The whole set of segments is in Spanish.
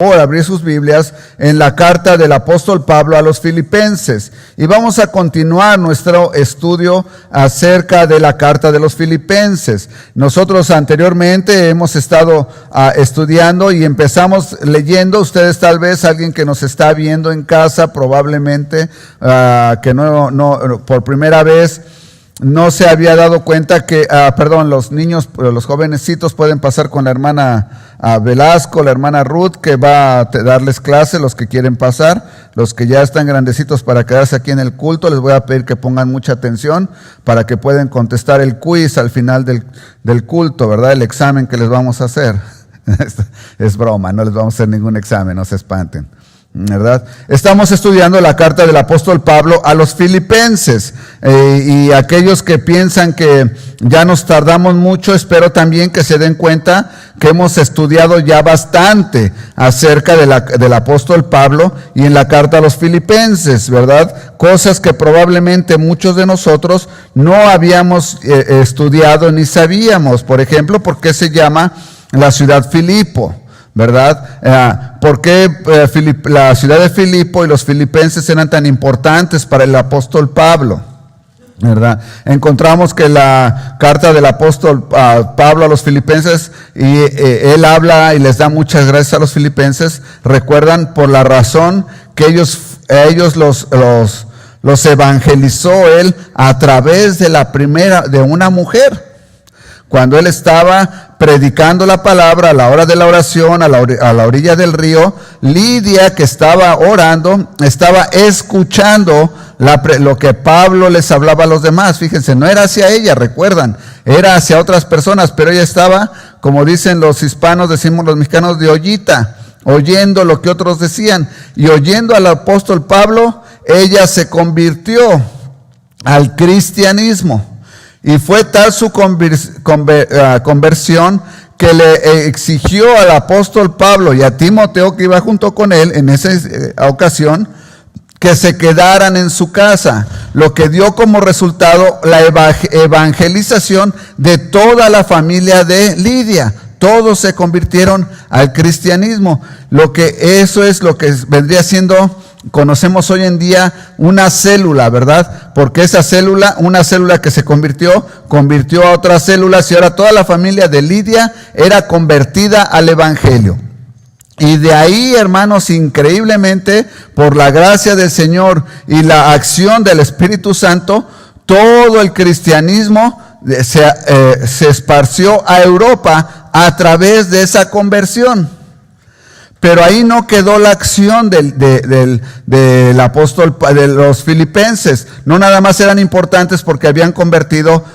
por abrir sus Biblias en la carta del apóstol Pablo a los Filipenses. Y vamos a continuar nuestro estudio acerca de la carta de los Filipenses. Nosotros anteriormente hemos estado estudiando y empezamos leyendo. Ustedes tal vez, alguien que nos está viendo en casa, probablemente que no por primera vez, no se había dado cuenta que, los niños, los jovencitos pueden pasar con la hermana Velasco, la hermana Ruth, que va a darles clase, los que quieren pasar. Los que ya están grandecitos para quedarse aquí en el culto, les voy a pedir que pongan mucha atención para que puedan contestar el quiz al final del culto, ¿verdad? El examen que les vamos a hacer. Es broma, no les vamos a hacer ningún examen, no se espanten, ¿verdad? Estamos estudiando la carta del apóstol Pablo a los Filipenses, y aquellos que piensan que ya nos tardamos mucho, espero también que se den cuenta que hemos estudiado ya bastante acerca del apóstol Pablo y en la carta a los Filipenses, ¿verdad? Cosas que probablemente muchos de nosotros no habíamos estudiado ni sabíamos. Por ejemplo, ¿por qué se llama la ciudad Filipo? ¿Verdad? ¿Por qué la ciudad de Filipo y los filipenses eran tan importantes para el apóstol Pablo? ¿Verdad? Encontramos que la carta del apóstol Pablo a los filipenses, y él habla y les da muchas gracias a los filipenses, recuerdan, por la razón que ellos los evangelizó él a través de una mujer. Cuando él estaba predicando la palabra a la hora de la oración, a la orilla del río, Lidia, que estaba orando, estaba escuchando lo que Pablo les hablaba a los demás. Fíjense, no era hacia ella, recuerdan, era hacia otras personas, pero ella estaba, como dicen los hispanos, decimos los mexicanos, de ollita, oyendo lo que otros decían. Y oyendo al apóstol Pablo, ella se convirtió al cristianismo. Y fue tal su conversión que le exigió al apóstol Pablo y a Timoteo, que iba junto con él en esa ocasión, que se quedaran en su casa, lo que dio como resultado la evangelización de toda la familia de Lidia. Todos se convirtieron al cristianismo. Eso es lo que vendría siendo, conocemos hoy en día, una célula, ¿verdad? Porque una célula que se convirtió a otras células, y ahora toda la familia de Lidia era convertida al evangelio. Y de ahí, hermanos, increíblemente, por la gracia del Señor y la acción del Espíritu Santo, todo el cristianismo se esparció a Europa a través de esa conversión. Pero ahí no quedó la acción del apóstol, de los filipenses. No nada más eran importantes porque habían convertido,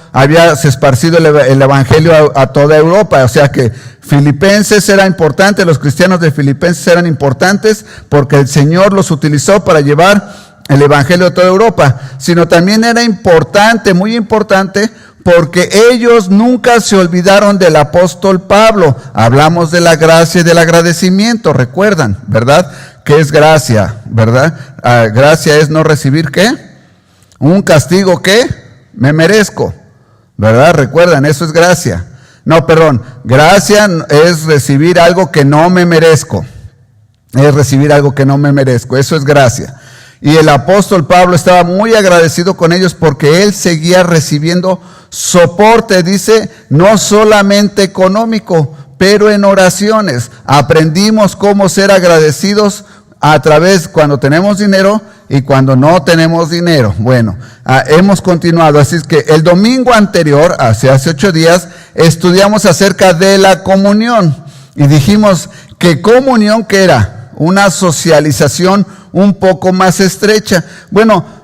se esparcido el evangelio a toda Europa. O sea que Filipenses era importante, los cristianos de Filipenses eran importantes porque el Señor los utilizó para llevar el evangelio a toda Europa. Sino también era importante, muy importante, porque ellos nunca se olvidaron del apóstol Pablo. Hablamos de la gracia y del agradecimiento, recuerdan, ¿verdad? ¿Qué es gracia, verdad? Gracia es no recibir, ¿qué? Un castigo, ¿qué? Me merezco, ¿verdad? Recuerdan, eso es gracia. No, perdón, gracia es recibir algo que no me merezco. Es recibir algo que no me merezco, eso es gracia. Y el apóstol Pablo estaba muy agradecido con ellos porque él seguía recibiendo soporte, dice, no solamente económico, pero en oraciones. Aprendimos cómo ser agradecidos a través cuando tenemos dinero y cuando no tenemos dinero. Bueno, hemos continuado. Así es que el domingo anterior, hace 8 días, estudiamos acerca de la comunión. Y dijimos que comunión, ¿qué era? Una socialización un poco más estrecha. Bueno,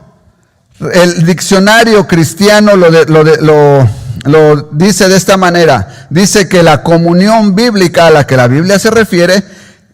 el diccionario cristiano lo dice de esta manera. Dice que la comunión bíblica a la que la Biblia se refiere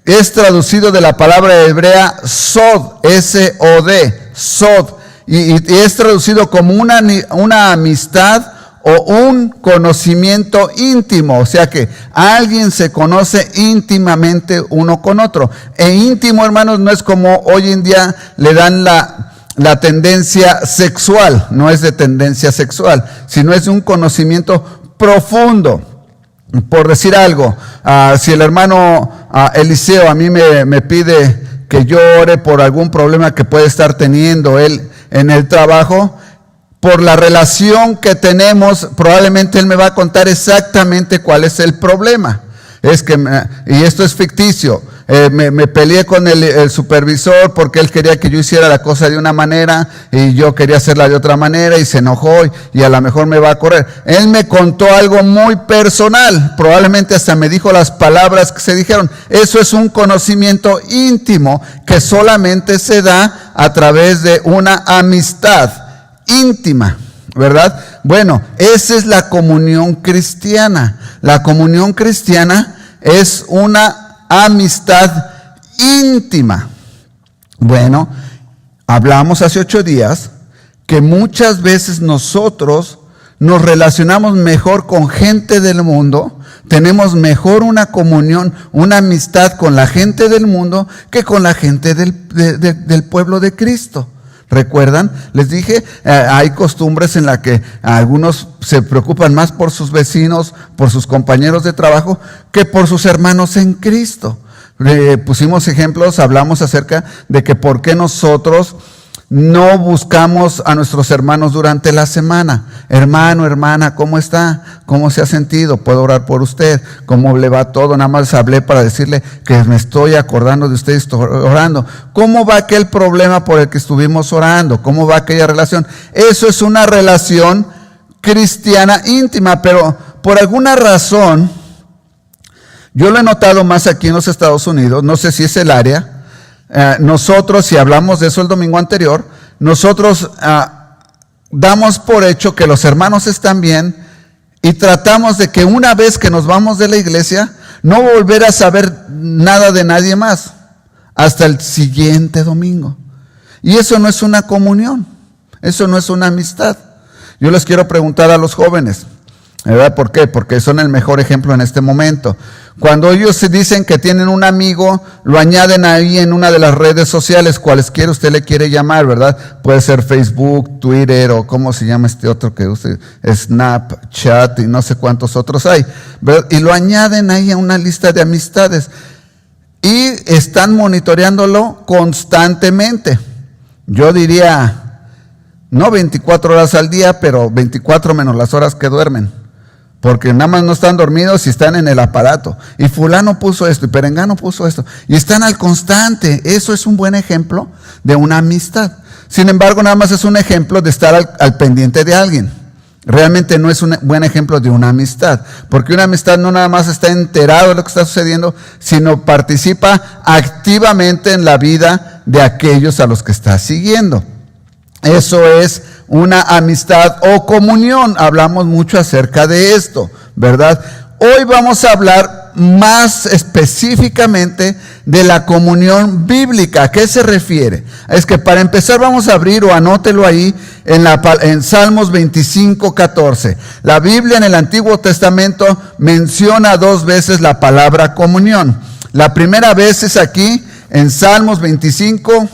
es traducido de la palabra hebrea sod, S-O-D, sod, y es traducido como una amistad o un conocimiento íntimo. O sea que alguien se conoce íntimamente uno con otro. E íntimo, hermanos, no es como hoy en día le dan la tendencia sexual. No es de tendencia sexual, sino es un conocimiento profundo. Por decir algo, si el hermano Eliseo a mí me pide que yo ore por algún problema que puede estar teniendo él en el trabajo, por la relación que tenemos, probablemente él me va a contar exactamente cuál es el problema. Y esto es ficticio, me peleé con el supervisor porque él quería que yo hiciera la cosa de una manera y yo quería hacerla de otra manera y se enojó y a lo mejor me va a correr. Él me contó algo muy personal, probablemente hasta me dijo las palabras que se dijeron. Eso es un conocimiento íntimo que solamente se da a través de una amistad íntima, ¿verdad? Bueno, esa es la comunión cristiana. La comunión cristiana es una amistad íntima. Bueno, hablamos hace 8 días que muchas veces nosotros nos relacionamos mejor con gente del mundo, tenemos mejor una comunión, una amistad con la gente del mundo que con la gente del pueblo de Cristo. ¿Recuerdan? Les dije, hay costumbres en las que algunos se preocupan más por sus vecinos, por sus compañeros de trabajo, que por sus hermanos en Cristo. Pusimos ejemplos, hablamos acerca de que por qué nosotros no buscamos a nuestros hermanos durante la semana. Hermano, hermana, ¿cómo está? ¿Cómo se ha sentido? ¿Puedo orar por usted? ¿Cómo le va todo? Nada más hablé para decirle que me estoy acordando de usted, estoy orando. ¿Cómo va aquel problema por el que estuvimos orando? ¿Cómo va aquella relación? Eso es una relación cristiana íntima, pero por alguna razón, yo lo he notado más aquí en los Estados Unidos, no sé si es el área. Nosotros, si hablamos de eso el domingo anterior, nosotros damos por hecho que los hermanos están bien y tratamos de que una vez que nos vamos de la iglesia, no volver a saber nada de nadie más hasta el siguiente domingo. Y eso no es una comunión, eso no es una amistad. Yo les quiero preguntar a los jóvenes, ¿verdad? ¿Por qué? Porque son el mejor ejemplo en este momento. Cuando ellos se dicen que tienen un amigo, lo añaden ahí en una de las redes sociales, cualesquiera usted le quiere llamar, ¿verdad? Puede ser Facebook, Twitter o cómo se llama este otro que usted, Snapchat y no sé cuántos otros hay, ¿verdad? Y lo añaden ahí a una lista de amistades y están monitoreándolo constantemente. Yo diría, no 24 horas al día, pero 24 menos las horas que duermen. Porque nada más no están dormidos y están en el aparato. Y fulano puso esto y perengano puso esto. Y están al constante. Eso es un buen ejemplo de una amistad. Sin embargo, nada más es un ejemplo de estar al pendiente de alguien. Realmente no es un buen ejemplo de una amistad. Porque una amistad no nada más está enterado de lo que está sucediendo, sino participa activamente en la vida de aquellos a los que está siguiendo. Eso es una amistad o comunión. Hablamos mucho acerca de esto, ¿verdad? Hoy vamos a hablar más específicamente de la comunión bíblica. ¿A qué se refiere? Es que para empezar vamos a abrir, o anótelo ahí, en Salmos 25:14. La Biblia en el Antiguo Testamento menciona 2 veces la palabra comunión. La primera vez es aquí, en Salmos 25,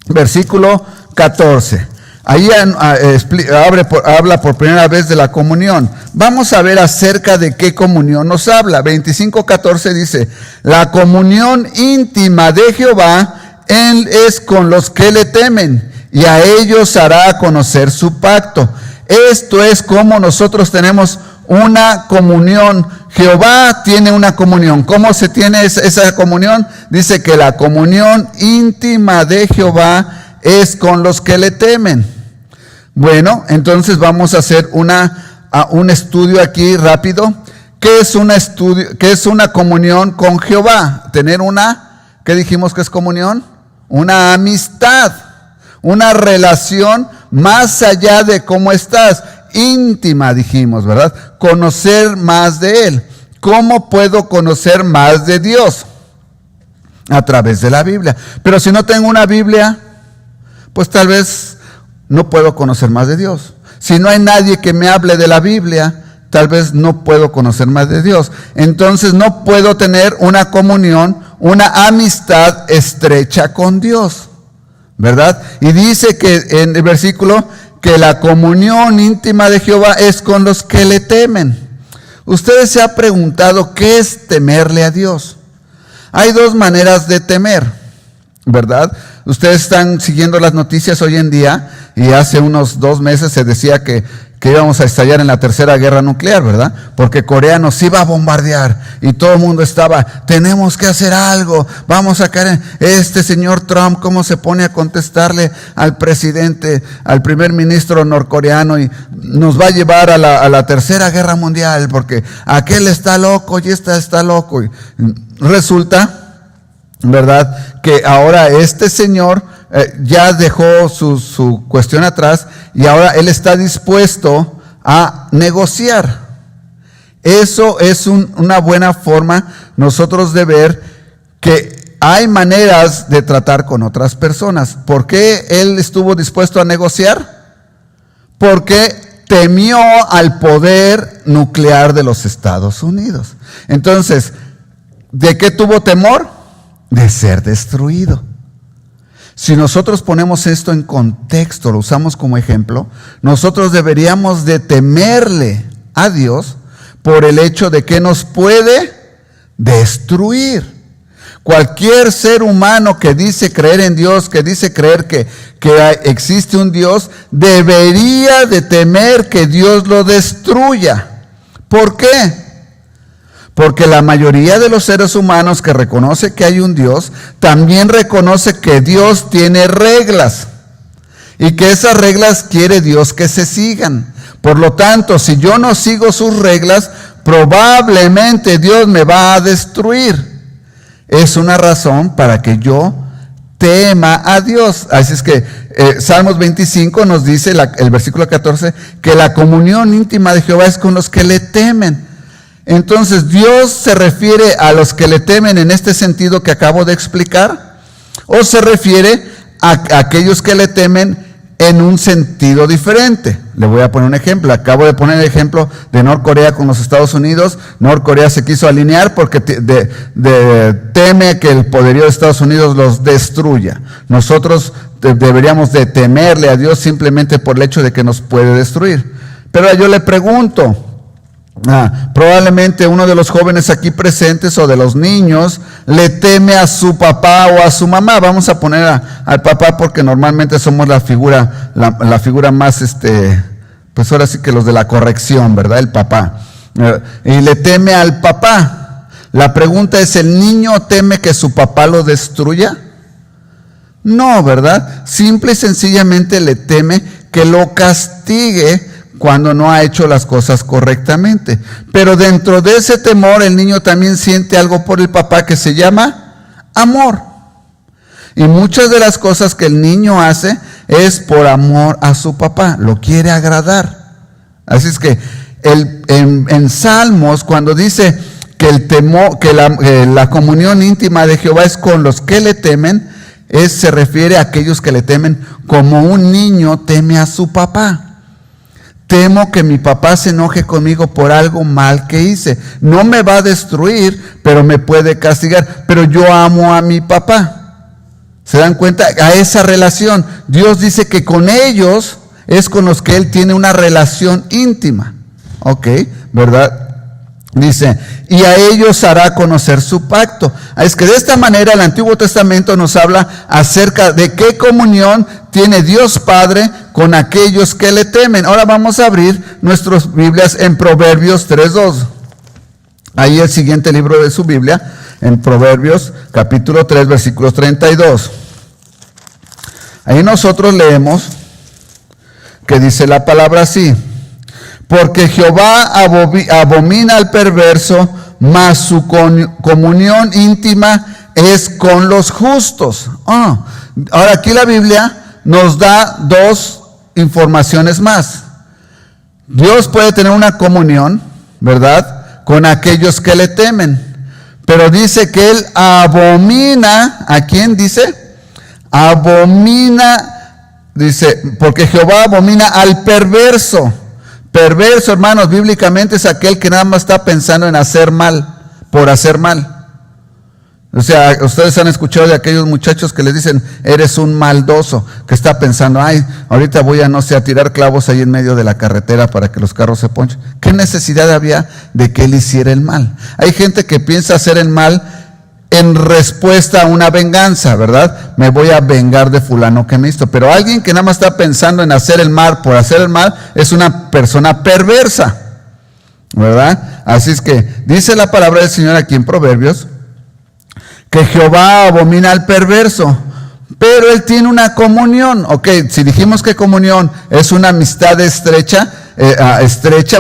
versículo 14. Ahí habla por primera vez de la comunión. Vamos a ver acerca de qué comunión nos habla. 25:14 dice, la comunión íntima de Jehová, Él es con los que le temen, y a ellos hará conocer su pacto. Esto es como nosotros tenemos una comunión. Jehová tiene una comunión. ¿Cómo se tiene esa comunión? Dice que la comunión íntima de Jehová es con los que le temen. Bueno, entonces vamos a hacer un estudio aquí rápido. ¿Qué es una comunión con Jehová? Tener ¿qué dijimos que es comunión? Una amistad, una relación más allá de cómo estás, íntima dijimos, ¿verdad? Conocer más de Él. ¿Cómo puedo conocer más de Dios? A través de la Biblia. Pero si no tengo una Biblia, pues tal vez no puedo conocer más de Dios. Si no hay nadie que me hable de la Biblia, tal vez no puedo conocer más de Dios. Entonces no puedo tener una comunión, una amistad estrecha con Dios, ¿verdad? Y dice que en el versículo que la comunión íntima de Jehová es con los que le temen. ¿Ustedes se han preguntado qué es temerle a Dios? Hay dos maneras de temer, ¿verdad? Ustedes están siguiendo las noticias hoy en día y hace unos 2 meses se decía que íbamos a estallar en la tercera guerra nuclear, ¿verdad? Porque Corea nos iba a bombardear y todo el mundo estaba, tenemos que hacer algo, vamos a caer. Este señor Trump, ¿cómo se pone a contestarle al presidente, al primer ministro norcoreano y nos va a llevar a la tercera guerra mundial porque aquel está loco y esta está loco? Y resulta, ¿verdad?, que ahora este señor ya dejó su cuestión atrás y ahora él está dispuesto a negociar. Eso es una buena forma nosotros de ver que hay maneras de tratar con otras personas. ¿Por qué él estuvo dispuesto a negociar? Porque temió al poder nuclear de los Estados Unidos. Entonces, ¿de qué tuvo temor? De ser destruido. Si nosotros ponemos esto en contexto, lo usamos como ejemplo, nosotros deberíamos de temerle a Dios por el hecho de que nos puede destruir. Cualquier ser humano que dice creer en Dios, que dice creer que existe un Dios, debería de temer que Dios lo destruya. ¿Por qué? Porque la mayoría de los seres humanos que reconoce que hay un Dios, también reconoce que Dios tiene reglas y que esas reglas quiere Dios que se sigan. Por lo tanto, si yo no sigo sus reglas, probablemente Dios me va a destruir. Es una razón para que yo tema a Dios. Así es que Salmos 25 nos dice, el versículo 14, que la comunión íntima de Jehová es con los que le temen. Entonces, ¿Dios se refiere a los que le temen en este sentido que acabo de explicar? ¿O se refiere a aquellos que le temen en un sentido diferente? Le voy a poner un ejemplo. Acabo de poner el ejemplo de Norcorea con los Estados Unidos. Norcorea se quiso alinear porque teme que el poderío de Estados Unidos los destruya. Nosotros deberíamos de temerle a Dios simplemente por el hecho de que nos puede destruir. Pero yo le pregunto, probablemente uno de los jóvenes aquí presentes o de los niños le teme a su papá o a su mamá. Vamos a poner al papá porque normalmente somos la figura más, pues ahora sí que los de la corrección, ¿verdad? El papá. Y le teme al papá. La pregunta es, ¿el niño teme que su papá lo destruya? No, ¿verdad? Simple y sencillamente le teme que lo castigue cuando no ha hecho las cosas correctamente. Pero dentro de ese temor, el niño también siente algo por el papá que se llama amor. Y muchas de las cosas que el niño hace es por amor a su papá, lo quiere agradar. Así es que en Salmos, cuando dice que el temor, que la comunión íntima de Jehová es con los que le temen, se refiere a aquellos que le temen como un niño teme a su papá. Temo que mi papá se enoje conmigo por algo mal que hice. No me va a destruir, pero me puede castigar. Pero yo amo a mi papá. ¿Se dan cuenta? A esa relación. Dios dice que con ellos es con los que Él tiene una relación íntima. ¿Ok? ¿Verdad? Dice, y a ellos hará conocer su pacto. Es que de esta manera el Antiguo Testamento nos habla acerca de qué comunión tiene Dios Padre con aquellos que le temen. Ahora vamos a abrir nuestras Biblias en Proverbios 3:2. Ahí el siguiente libro de su Biblia, en Proverbios capítulo 3, versículos 32. Ahí nosotros leemos que dice la palabra así: porque Jehová abomina al perverso, mas su comunión íntima es con los justos. Ahora aquí la Biblia nos da 2 informaciones más. Dios puede tener una comunión, ¿verdad?, con aquellos que le temen. Pero dice que Él abomina, ¿a quién dice? Abomina, dice, porque Jehová abomina al perverso. Perverso, hermanos, bíblicamente es aquel que nada más está pensando en hacer mal, por hacer mal. O sea, ustedes han escuchado de aquellos muchachos que les dicen, eres un maldoso, que está pensando, ay, ahorita voy a, no sé, a tirar clavos ahí en medio de la carretera para que los carros se ponchen. ¿Qué necesidad había de que él hiciera el mal? Hay gente que piensa hacer el mal en respuesta a una venganza, ¿verdad? Me voy a vengar de fulano que me hizo. Pero alguien que nada más está pensando en hacer el mal por hacer el mal es una persona perversa, ¿verdad? Así es que dice la palabra del Señor aquí en Proverbios que Jehová abomina al perverso, pero él tiene una comunión. Ok, si dijimos que comunión es una amistad estrecha,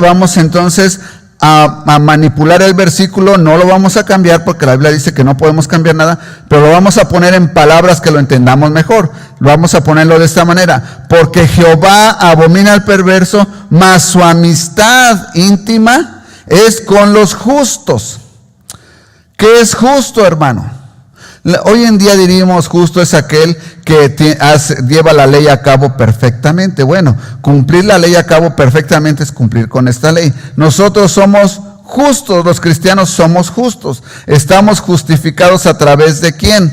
vamos entonces a manipular el versículo. No lo vamos a cambiar porque la Biblia dice que no podemos cambiar nada, pero lo vamos a poner en palabras que lo entendamos mejor. Vamos a ponerlo de esta manera: porque Jehová abomina al perverso, mas su amistad íntima es con los justos. ¿Qué es justo, hermano? Hoy en día diríamos justo es aquel que lleva la ley a cabo perfectamente. Bueno, cumplir la ley a cabo perfectamente es cumplir con esta ley. Nosotros somos justos, los cristianos somos justos. Estamos justificados ¿a través de quién?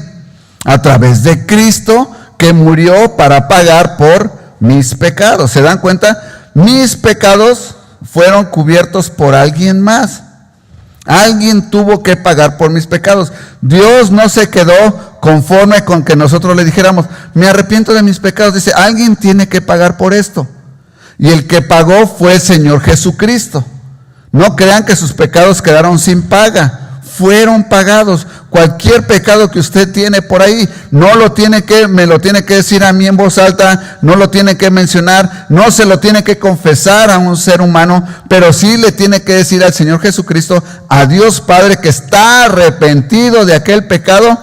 A través de Cristo, que murió para pagar por mis pecados. ¿Se dan cuenta? Mis pecados fueron cubiertos por alguien más. Alguien tuvo que pagar por mis pecados. Dios no se quedó conforme con que nosotros le dijéramos, me arrepiento de mis pecados. Dice, alguien tiene que pagar por esto. Y el que pagó fue el Señor Jesucristo. No crean que sus pecados quedaron sin paga. Fueron pagados. Cualquier pecado que usted tiene por ahí, me lo tiene que decir a mí en voz alta, no lo tiene que mencionar, no se lo tiene que confesar a un ser humano, pero sí le tiene que decir al Señor Jesucristo, a Dios Padre, que está arrepentido de aquel pecado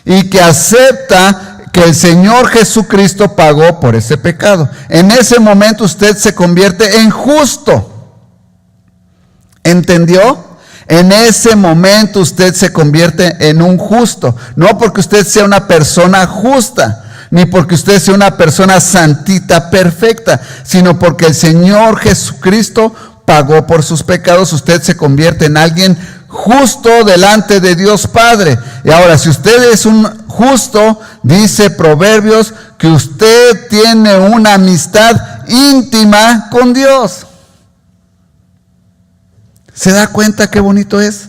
y que acepta que el Señor Jesucristo pagó por ese pecado. En ese momento usted se convierte en justo. ¿Entendió? En ese momento usted se convierte en un justo. No porque usted sea una persona justa, ni porque usted sea una persona santita, perfecta, sino porque el Señor Jesucristo pagó por sus pecados. Usted se convierte en alguien justo delante de Dios Padre. Y ahora, si usted es un justo, dice Proverbios, que usted tiene una amistad íntima con Dios. ¿Se da cuenta qué bonito es?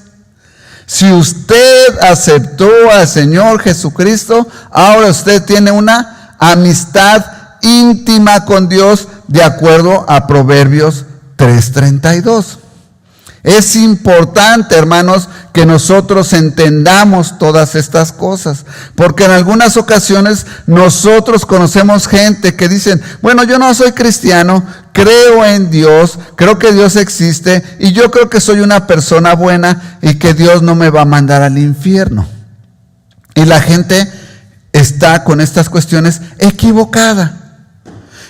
Si usted aceptó al Señor Jesucristo, ahora usted tiene una amistad íntima con Dios, de acuerdo a Proverbios 3:32. Es importante, hermanos, que nosotros entendamos todas estas cosas, porque en algunas ocasiones nosotros conocemos gente que dicen, bueno, yo no soy cristiano, creo en Dios, creo que Dios existe y yo creo que soy una persona buena y que Dios no me va a mandar al infierno. Y la gente está con estas cuestiones equivocada.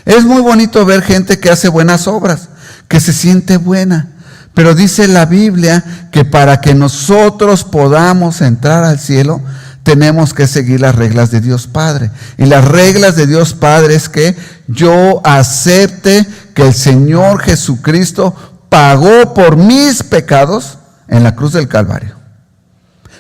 Es muy bonito ver gente que hace buenas obras, que se siente buena. Pero dice la Biblia que para que nosotros podamos entrar al cielo, tenemos que seguir las reglas de Dios Padre. Y las reglas de Dios Padre es que yo acepte que el Señor Jesucristo pagó por mis pecados en la cruz del Calvario.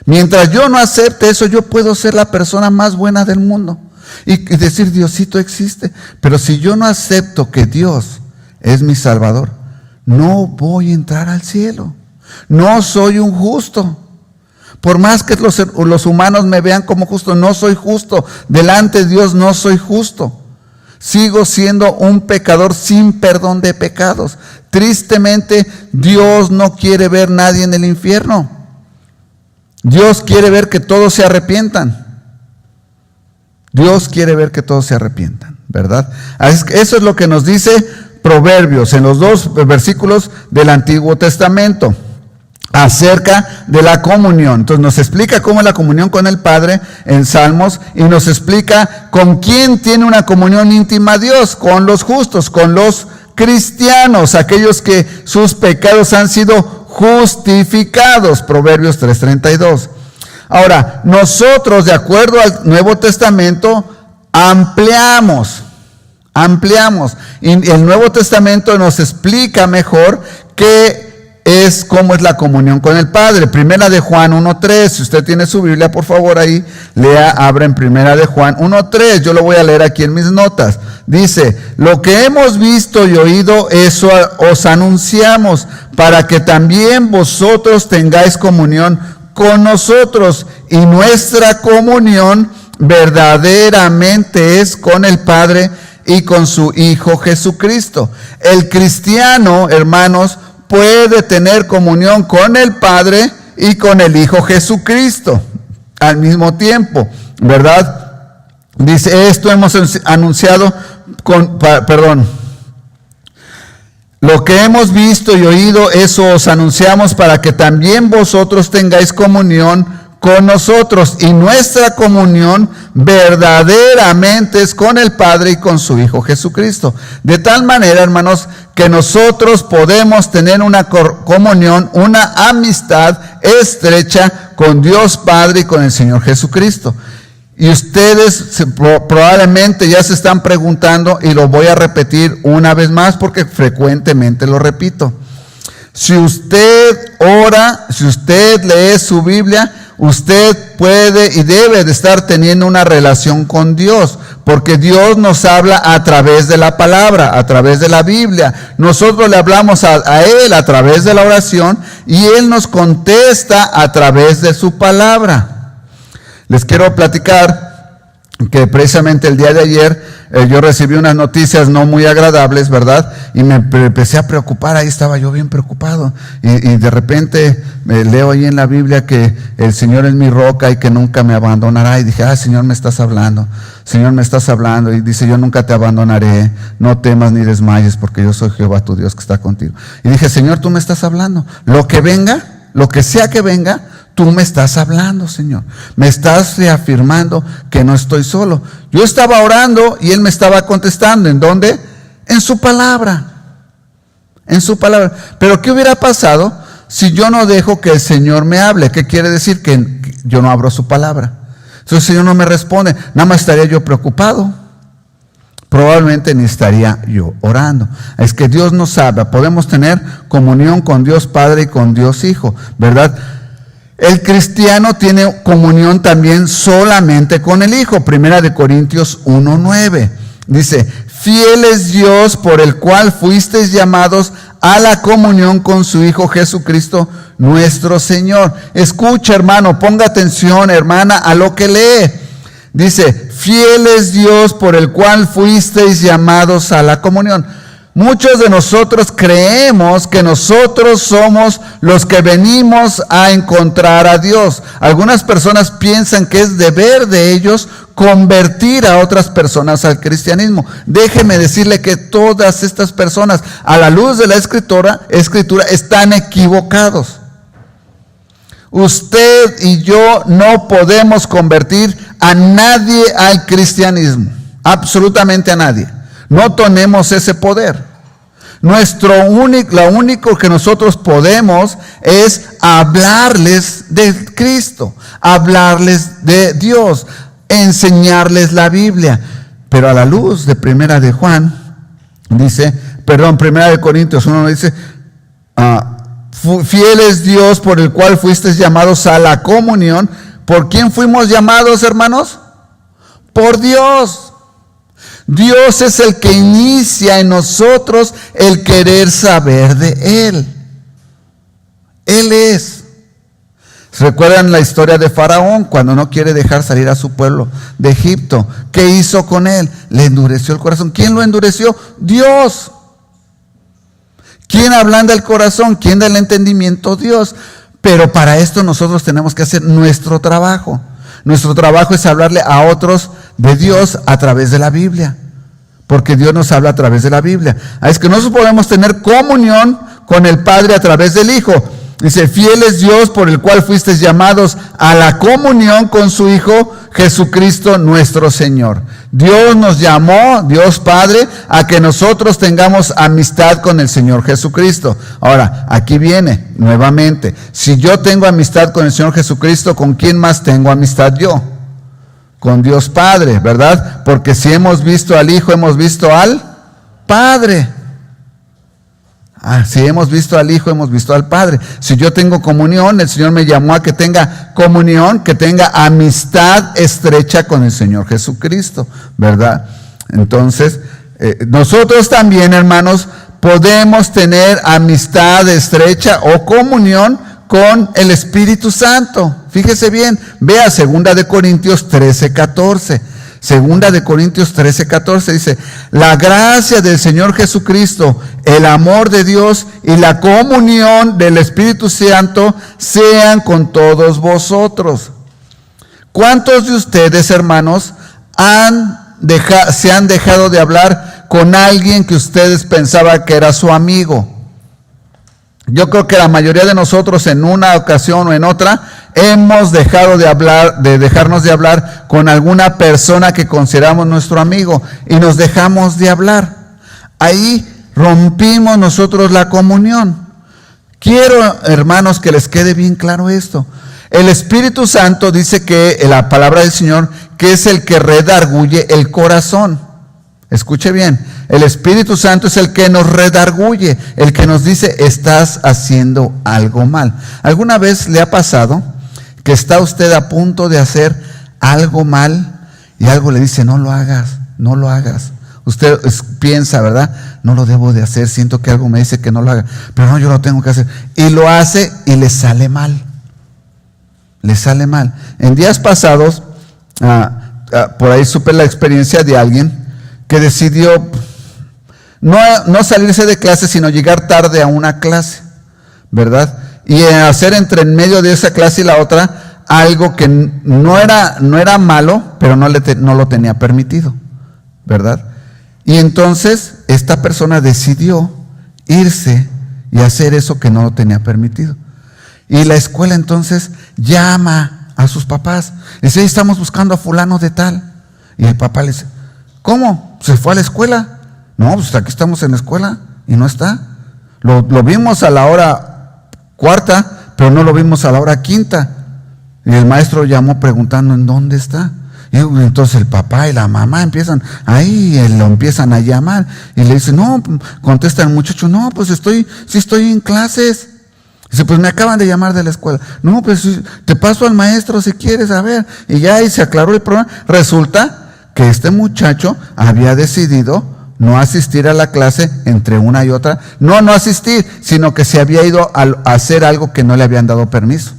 Mientras yo no acepte eso, yo puedo ser la persona más buena del mundo y decir, Diosito existe. Pero si yo no acepto que Dios es mi Salvador, no voy a entrar al cielo. No soy un justo. Por más que los humanos me vean como justo, no soy justo. Delante de Dios no soy justo. Sigo siendo un pecador sin perdón de pecados. Tristemente, Dios no quiere ver a nadie en el infierno. Dios quiere ver que todos se arrepientan. Dios quiere ver que todos se arrepientan, ¿verdad? Eso es lo que nos dice Proverbios en los 2 versículos del Antiguo Testamento acerca de la comunión. Entonces nos explica cómo es la comunión con el Padre en Salmos y nos explica con quién tiene una comunión íntima Dios, con los justos, con los cristianos, aquellos que sus pecados han sido justificados. Proverbios 3:32. Ahora, nosotros, de acuerdo al Nuevo Testamento, ampliamos. Y el Nuevo Testamento nos explica mejor que es cómo es la comunión con el Padre. Primera de Juan 1:3. Si usted tiene su Biblia, por favor, ahí lea, abra en Primera de Juan 1:3. Yo lo voy a leer aquí en mis notas. Dice: lo que hemos visto y oído, eso os anunciamos, para que también vosotros tengáis comunión con nosotros. Y nuestra comunión verdaderamente es con el Padre y con su Hijo Jesucristo. El cristiano, hermanos, puede tener comunión con el Padre y con el Hijo Jesucristo al mismo tiempo, ¿verdad? Dice, esto hemos anunciado lo que hemos visto y oído, eso os anunciamos, para que también vosotros tengáis comunión con nosotros, y nuestra comunión verdaderamente es con el Padre y con su Hijo Jesucristo. De tal manera, hermanos, que nosotros podemos tener una comunión, una amistad estrecha con Dios Padre y con el Señor Jesucristo. Y ustedes probablemente ya se están preguntando, y lo voy a repetir una vez más porque frecuentemente lo repito. Si usted ora, si usted lee su Biblia, usted puede y debe de estar teniendo una relación con Dios, porque Dios nos habla a través de la palabra, a través de la Biblia. Nosotros le hablamos a Él a través de la oración, y Él nos contesta a través de su palabra. Les quiero platicar que precisamente el día de ayer yo recibí unas noticias no muy agradables, ¿verdad? Y me empecé a preocupar, ahí estaba yo bien preocupado. Y de repente leo ahí en la Biblia que el Señor es mi roca y que nunca me abandonará. Y dije, Señor, me estás hablando. Señor, me estás hablando. Y dice, yo nunca te abandonaré. No temas ni desmayes, porque yo soy Jehová tu Dios que está contigo. Y dije, Señor, tú me estás hablando. Lo que venga, lo que sea que venga, tú me estás hablando, Señor. Me estás reafirmando que no estoy solo. Yo estaba orando y Él me estaba contestando. ¿En dónde? En su palabra. En su palabra. Pero ¿qué hubiera pasado si yo no dejo que el Señor me hable? ¿Qué quiere decir? Que yo no abro su palabra. Entonces el Señor no me responde. Nada más estaría yo preocupado. Probablemente ni estaría yo orando. Es que Dios nos habla. Podemos tener comunión con Dios Padre y con Dios Hijo, ¿verdad? El cristiano tiene comunión también solamente con el Hijo. Primera de Corintios 1:9. Dice, fiel es Dios por el cual fuisteis llamados a la comunión con su Hijo Jesucristo nuestro Señor. Escucha, hermano, ponga atención, hermana, a lo que lee. Dice, fiel es Dios por el cual fuisteis llamados a la comunión. Muchos de nosotros creemos que nosotros somos los que venimos a encontrar a Dios. Algunas personas piensan que es deber de ellos convertir a otras personas al cristianismo. Déjeme decirle que todas estas personas, a la luz de la escritura están equivocados. Usted y yo no podemos convertir a nadie al cristianismo, absolutamente a nadie. No tenemos ese poder. Lo único que nosotros podemos es hablarles de Cristo, hablarles de Dios, enseñarles la Biblia. Pero a la luz de Primera de Corintios 1 dice, fiel es Dios por el cual fuisteis llamados a la comunión. ¿Por quién fuimos llamados, hermanos? Por Dios. Dios es el que inicia en nosotros el querer saber de Él. Él es. ¿Recuerdan la historia de Faraón cuando no quiere dejar salir a su pueblo de Egipto? ¿Qué hizo con él? Le endureció el corazón. ¿Quién lo endureció? Dios. ¿Quién ablanda el corazón? ¿Quién da el entendimiento? Dios. Pero para esto nosotros tenemos que hacer nuestro trabajo. Nuestro trabajo es hablarle a otros de Dios a través de la Biblia, porque Dios nos habla a través de la Biblia. Es que nosotros podemos tener comunión con el Padre a través del Hijo. Dice, fiel es Dios por el cual fuisteis llamados a la comunión con su Hijo Jesucristo nuestro Señor. Dios nos llamó, Dios Padre, a que nosotros tengamos amistad con el Señor Jesucristo. Ahora, aquí viene nuevamente, si yo tengo amistad con el Señor Jesucristo, ¿con quién más tengo amistad yo? Con Dios Padre, ¿verdad? Porque si hemos visto al Hijo, hemos visto al Padre. Si hemos visto al Hijo, hemos visto al Padre. Si yo tengo comunión, el Señor me llamó a que tenga comunión, que tenga amistad estrecha con el Señor Jesucristo, ¿verdad? Entonces, nosotros también, hermanos, podemos tener amistad estrecha o comunión con el Espíritu Santo. Fíjese bien, vea 2 Corintios 13:14. 2 Corintios 13:14 dice: la gracia del Señor Jesucristo, el amor de Dios y la comunión del Espíritu Santo sean con todos vosotros. ¿Cuántos de ustedes, hermanos, se han dejado de hablar con alguien que ustedes pensaban que era su amigo? Yo creo que la mayoría de nosotros en una ocasión o en otra hemos dejado de dejarnos de hablar con alguna persona que consideramos nuestro amigo y nos dejamos de hablar. Ahí rompimos nosotros la comunión. Quiero, hermanos, que les quede bien claro esto. El Espíritu Santo dice que la palabra del Señor, que es el que redarguye el corazón. Escuche bien, el Espíritu Santo es el que nos redarguye, el que nos dice: estás haciendo algo mal. ¿Alguna vez le ha pasado que está usted a punto de hacer algo mal y algo le dice: no lo hagas, no lo hagas? Usted piensa, ¿verdad? No lo debo de hacer, siento que algo me dice que no lo haga, pero no, yo lo tengo que hacer. Y lo hace y le sale mal. Le sale mal. En días pasados, por ahí supe la experiencia de alguien que decidió no salirse de clase, sino llegar tarde a una clase, ¿verdad? Y hacer entre en medio de esa clase y la otra algo que no era malo, pero no lo tenía permitido, ¿verdad? Y entonces esta persona decidió irse y hacer eso que no lo tenía permitido. Y la escuela entonces llama a sus papás. Dice: estamos buscando a fulano de tal. Y el papá le dice: ¿cómo? ¿Se fue a la escuela? No, pues aquí estamos en la escuela y no está. Lo vimos a la hora 4:00, pero no lo vimos a la hora 5:00. Y el maestro llamó preguntando: ¿en dónde está? Y entonces el papá y la mamá empiezan lo empiezan a llamar y le dicen: no, contesta el muchacho: no, pues sí estoy en clases. Dice: pues me acaban de llamar de la escuela. No, pues te paso al maestro si quieres, a ver. Y ya ahí se aclaró el problema. Resulta que este muchacho había decidido no asistir a la clase entre una y otra. No asistir, sino que se había ido a hacer algo que no le habían dado permiso.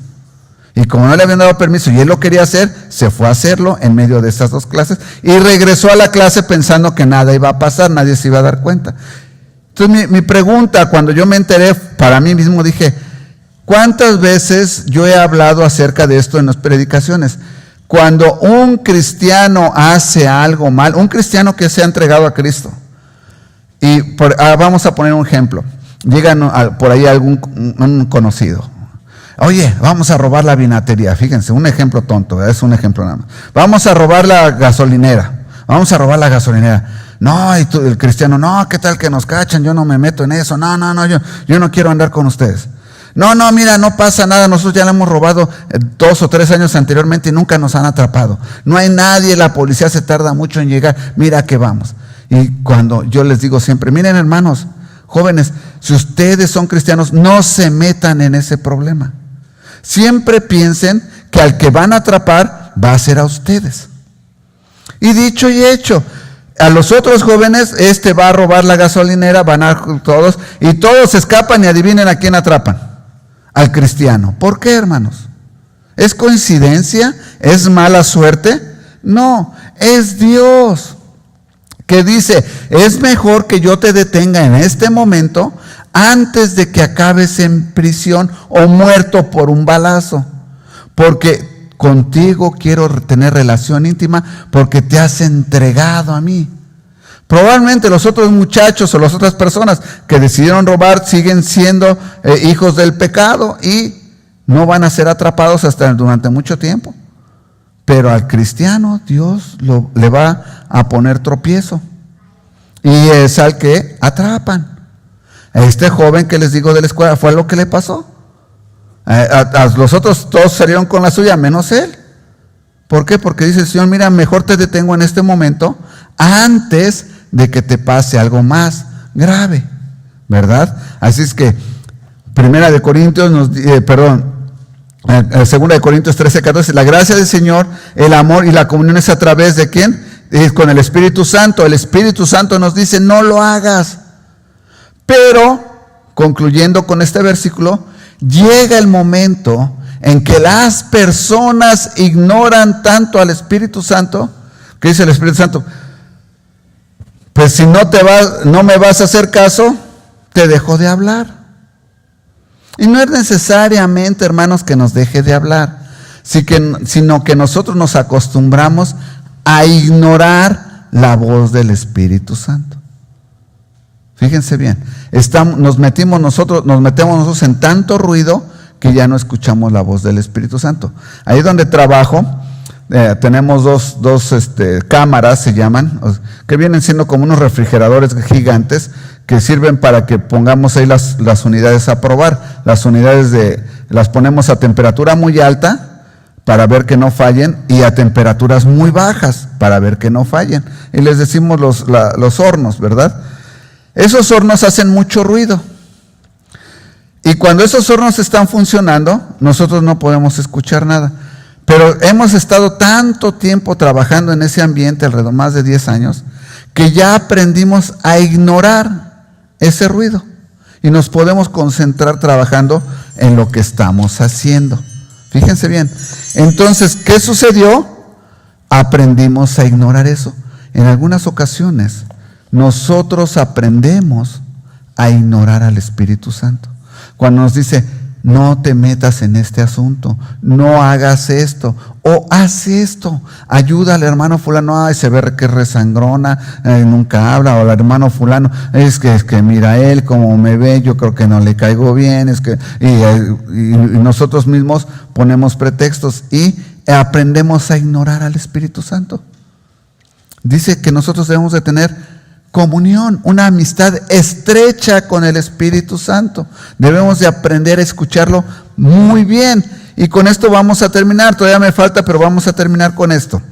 Y como no le habían dado permiso y él lo quería hacer, se fue a hacerlo en medio de estas dos clases y regresó a la clase pensando que nada iba a pasar, nadie se iba a dar cuenta. Entonces mi pregunta, cuando yo me enteré, para mí mismo dije: ¿cuántas veces yo he hablado acerca de esto en las predicaciones? Cuando un cristiano hace algo mal, un cristiano que se ha entregado a Cristo, y vamos a poner un ejemplo, llega por ahí un conocido: oye, vamos a robar la vinatería. Fíjense, un ejemplo tonto, es un ejemplo nada más. Vamos a robar la gasolinera. No, y el cristiano: no, ¿qué tal que nos cachan? Yo no me meto en eso. No, yo no quiero andar con ustedes. No, mira, no pasa nada, nosotros ya le hemos robado 2 o 3 años anteriormente y nunca nos han atrapado. No hay nadie, la policía se tarda mucho en llegar, mira que vamos. Y cuando yo les digo siempre: miren, hermanos, jóvenes, si ustedes son cristianos, no se metan en ese problema. Siempre piensen que al que van a atrapar va a ser a ustedes. Y dicho y hecho, a los otros jóvenes, va a robar la gasolinera, van a todos, y todos escapan y adivinen a quién atrapan: al cristiano. ¿Por qué, hermanos? ¿Es coincidencia? ¿Es mala suerte? No, es Dios que dice: es mejor que yo te detenga en este momento antes de que acabes en prisión o muerto por un balazo, porque contigo quiero tener relación íntima, porque te has entregado a mí. Probablemente los otros muchachos o las otras personas que decidieron robar siguen siendo hijos del pecado y no van a ser atrapados durante mucho tiempo. Pero al cristiano Dios le va a poner tropiezo y es al que atrapan. A este joven que les digo de la escuela fue lo que le pasó. A los otros todos salieron con la suya, menos él. ¿Por qué? Porque dice el Señor: mira, mejor te detengo en este momento antes de que te pase algo más grave, ¿verdad? Así es que, Segunda de Corintios 13:14, la gracia del Señor, el amor y la comunión es a través de ¿quién? Con el Espíritu Santo. El Espíritu Santo nos dice, no lo hagas. Pero, concluyendo con este versículo, llega el momento en que las personas ignoran tanto al Espíritu Santo, que dice el Espíritu Santo, pues si no me vas a hacer caso, te dejo de hablar. Y no es necesariamente, hermanos, que nos deje de hablar, sino que nosotros nos acostumbramos a ignorar la voz del Espíritu Santo. Fíjense bien, nos metemos nosotros en tanto ruido que ya no escuchamos la voz del Espíritu Santo. Ahí donde trabajo, tenemos dos cámaras, se llaman, que vienen siendo como unos refrigeradores gigantes que sirven para que pongamos ahí las unidades a probar. Las unidades las ponemos a temperatura muy alta para ver que no fallen y a temperaturas muy bajas para ver que no fallen. Y les decimos los hornos, ¿verdad? Esos hornos hacen mucho ruido. Y cuando esos hornos están funcionando, nosotros no podemos escuchar nada. Pero hemos estado tanto tiempo trabajando en ese ambiente, alrededor más de 10 años, que ya aprendimos a ignorar ese ruido. Y nos podemos concentrar trabajando en lo que estamos haciendo. Fíjense bien. Entonces, ¿qué sucedió? Aprendimos a ignorar eso. En algunas ocasiones, nosotros aprendemos a ignorar al Espíritu Santo. Cuando nos dice, no te metas en este asunto, no hagas esto, o haz esto, ayuda al hermano fulano, ay, se ve que es resangrona, nunca habla, o al hermano fulano, es que mira él como me ve, yo creo que no le caigo bien, y nosotros mismos ponemos pretextos y aprendemos a ignorar al Espíritu Santo. Dice que nosotros debemos de tener comunión, una amistad estrecha con el Espíritu Santo. Debemos de aprender a escucharlo muy bien. Y con esto vamos a terminar. Todavía me falta, pero vamos a terminar con esto.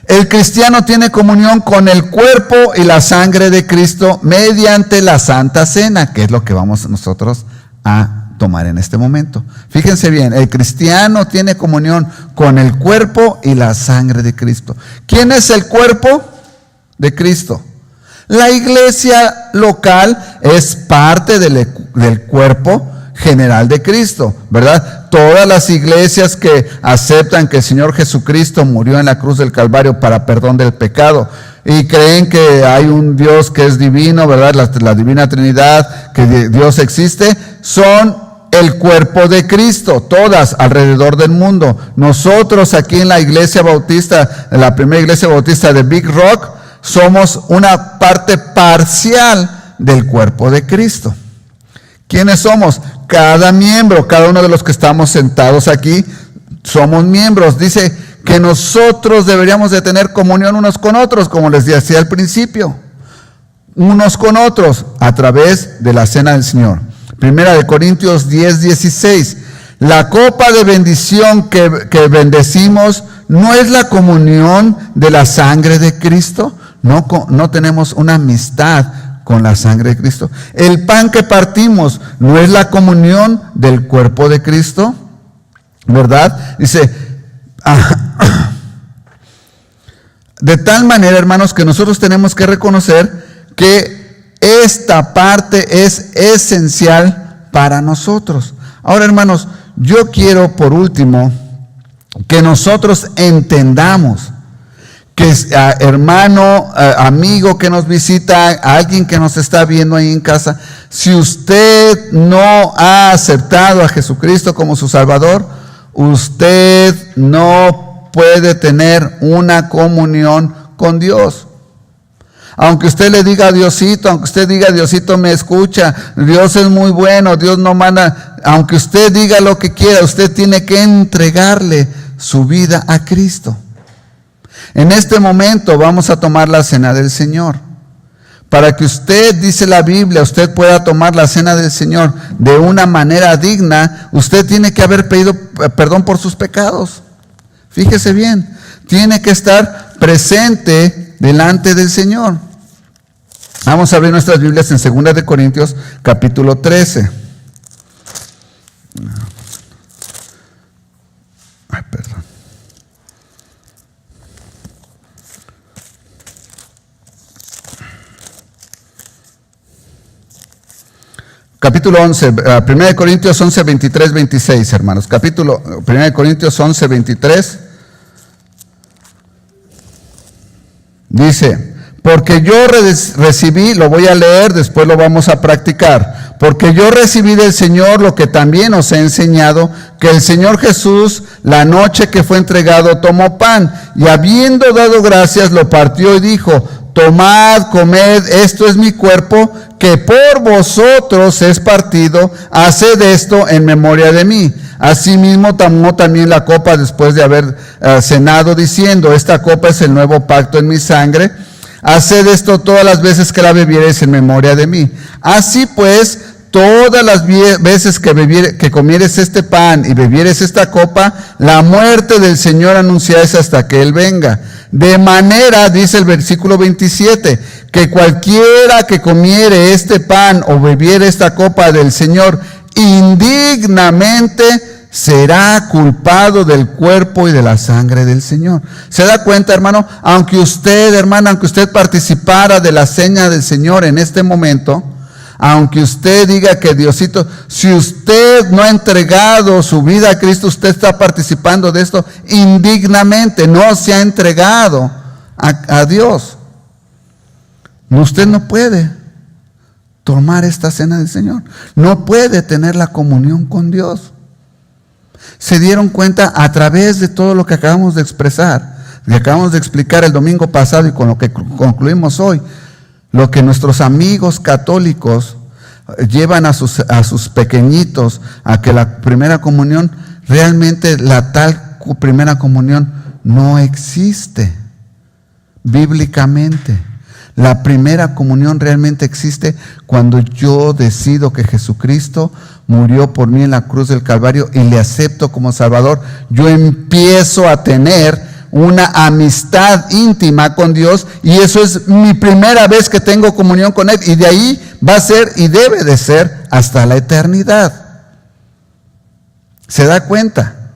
El cristiano tiene comunión con el cuerpo y la sangre de Cristo mediante la Santa Cena, que es lo que vamos nosotros a tomar en este momento. Fíjense bien, el cristiano tiene comunión con el cuerpo y la sangre de Cristo. ¿Quién es el cuerpo de Cristo? La iglesia local es parte del cuerpo general de Cristo, ¿verdad? Todas las iglesias que aceptan que el Señor Jesucristo murió en la cruz del Calvario para perdón del pecado y creen que hay un Dios que es divino, ¿verdad? La Divina Trinidad, que Dios existe, son el cuerpo de Cristo, todas alrededor del mundo. Nosotros aquí en la iglesia bautista, en la primera iglesia bautista de Big Rock, somos una parte parcial del cuerpo de Cristo. ¿Quiénes somos? Cada miembro, cada uno de los que estamos sentados aquí, somos miembros. Dice que nosotros deberíamos de tener comunión unos con otros, como les decía al principio. Unos con otros, a través de la cena del Señor. Primera de Corintios 10:16. La copa de bendición que bendecimos, ¿no es la comunión de la sangre de Cristo? No tenemos una amistad con la sangre de Cristo. El pan que partimos, ¿no es la comunión del cuerpo de Cristo? ¿Verdad? Dice, de tal manera, hermanos, que nosotros tenemos que reconocer que esta parte es esencial para nosotros. Ahora, hermanos, yo quiero, por último, que nosotros entendamos que hermano, amigo que nos visita, alguien que nos está viendo ahí en casa, si usted no ha aceptado a Jesucristo como su Salvador, usted no puede tener una comunión con Dios. Aunque usted le diga a Diosito, aunque usted diga Diosito me escucha, Dios es muy bueno, Dios no manda, aunque usted diga lo que quiera, usted tiene que entregarle su vida a Cristo. En este momento vamos a tomar la cena del Señor. Para que usted, dice la Biblia, usted pueda tomar la cena del Señor de una manera digna, usted tiene que haber pedido perdón por sus pecados. Fíjese bien, tiene que estar presente delante del Señor. Vamos a abrir nuestras Biblias en 2 de Corintios, capítulo 13. Ay, perdón. Capítulo 11, 1 de Corintios 11, 23, 26, hermanos. 1 de Corintios 11, 23. Dice, porque yo recibí, lo voy a leer, después lo vamos a practicar. Porque yo recibí del Señor lo que también os he enseñado, que el Señor Jesús, la noche que fue entregado, tomó pan, y habiendo dado gracias, lo partió y dijo, tomad, comed, esto es mi cuerpo, que por vosotros es partido, haced esto en memoria de mí. Asimismo tomó también la copa después de haber cenado, diciendo, esta copa es el nuevo pacto en mi sangre. Haced esto todas las veces que la bebiereis en memoria de mí. Así pues, todas las veces que comieres este pan y bebieres esta copa, la muerte del Señor anunciáis hasta que Él venga. De manera, dice el versículo 27, que cualquiera que comiere este pan o bebiere esta copa del Señor indignamente será culpado del cuerpo y de la sangre del Señor. ¿Se da cuenta, hermano? Aunque usted, hermana, aunque usted participara de la cena del Señor en este momento, aunque usted diga que Diosito, si usted no ha entregado su vida a Cristo, usted está participando de esto indignamente, no se ha entregado a Dios. Usted no puede tomar esta cena del Señor, no puede tener la comunión con Dios. Se dieron cuenta a través de todo lo que acabamos de expresar, que acabamos de explicar el domingo pasado y con lo que concluimos hoy, lo que nuestros amigos católicos llevan a sus pequeñitos a que la primera comunión, realmente la tal primera comunión no existe bíblicamente. La primera comunión realmente existe cuando yo decido que Jesucristo murió por mí en la cruz del Calvario y le acepto como Salvador. Yo empiezo a tener una amistad íntima con Dios y eso es mi primera vez que tengo comunión con Él, y de ahí va a ser y debe de ser hasta la eternidad. ¿Se da cuenta?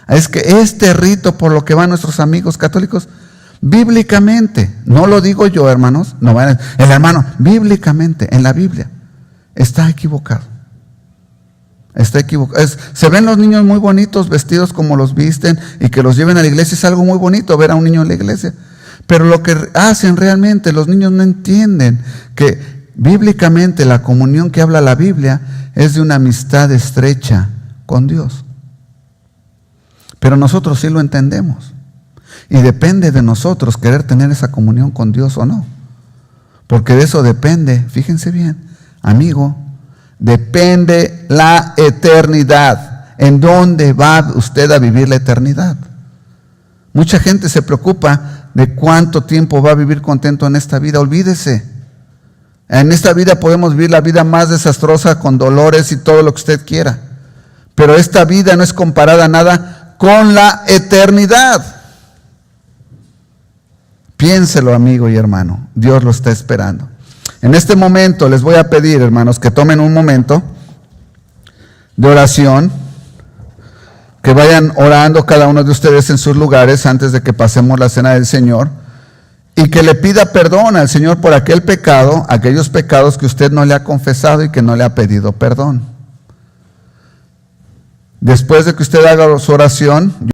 Es que este rito por lo que van nuestros amigos católicos, bíblicamente, no lo digo yo, hermanos, no van el hermano, bíblicamente, en la Biblia, está equivocado. Está equivocado. Se ven los niños muy bonitos vestidos como los visten y que los lleven a la iglesia. Es algo muy bonito ver a un niño en la iglesia. Pero lo que hacen realmente, los niños no entienden que bíblicamente la comunión que habla la Biblia es de una amistad estrecha con Dios. Pero nosotros sí lo entendemos. Y depende de nosotros querer tener esa comunión con Dios o no. Porque de eso depende, fíjense bien, amigo, depende la eternidad. ¿En dónde va usted a vivir la eternidad? Mucha gente se preocupa de cuánto tiempo va a vivir contento en esta vida. Olvídese. En esta vida podemos vivir la vida más desastrosa con dolores y todo lo que usted quiera. Pero esta vida no es comparada a nada con la eternidad. Piénselo, amigo y hermano. Dios lo está esperando. En este momento les voy a pedir, hermanos, que tomen un momento de oración, que vayan orando cada uno de ustedes en sus lugares antes de que pasemos la cena del Señor, y que le pida perdón al Señor por aquel pecado, aquellos pecados que usted no le ha confesado y que no le ha pedido perdón. Después de que usted haga su oración,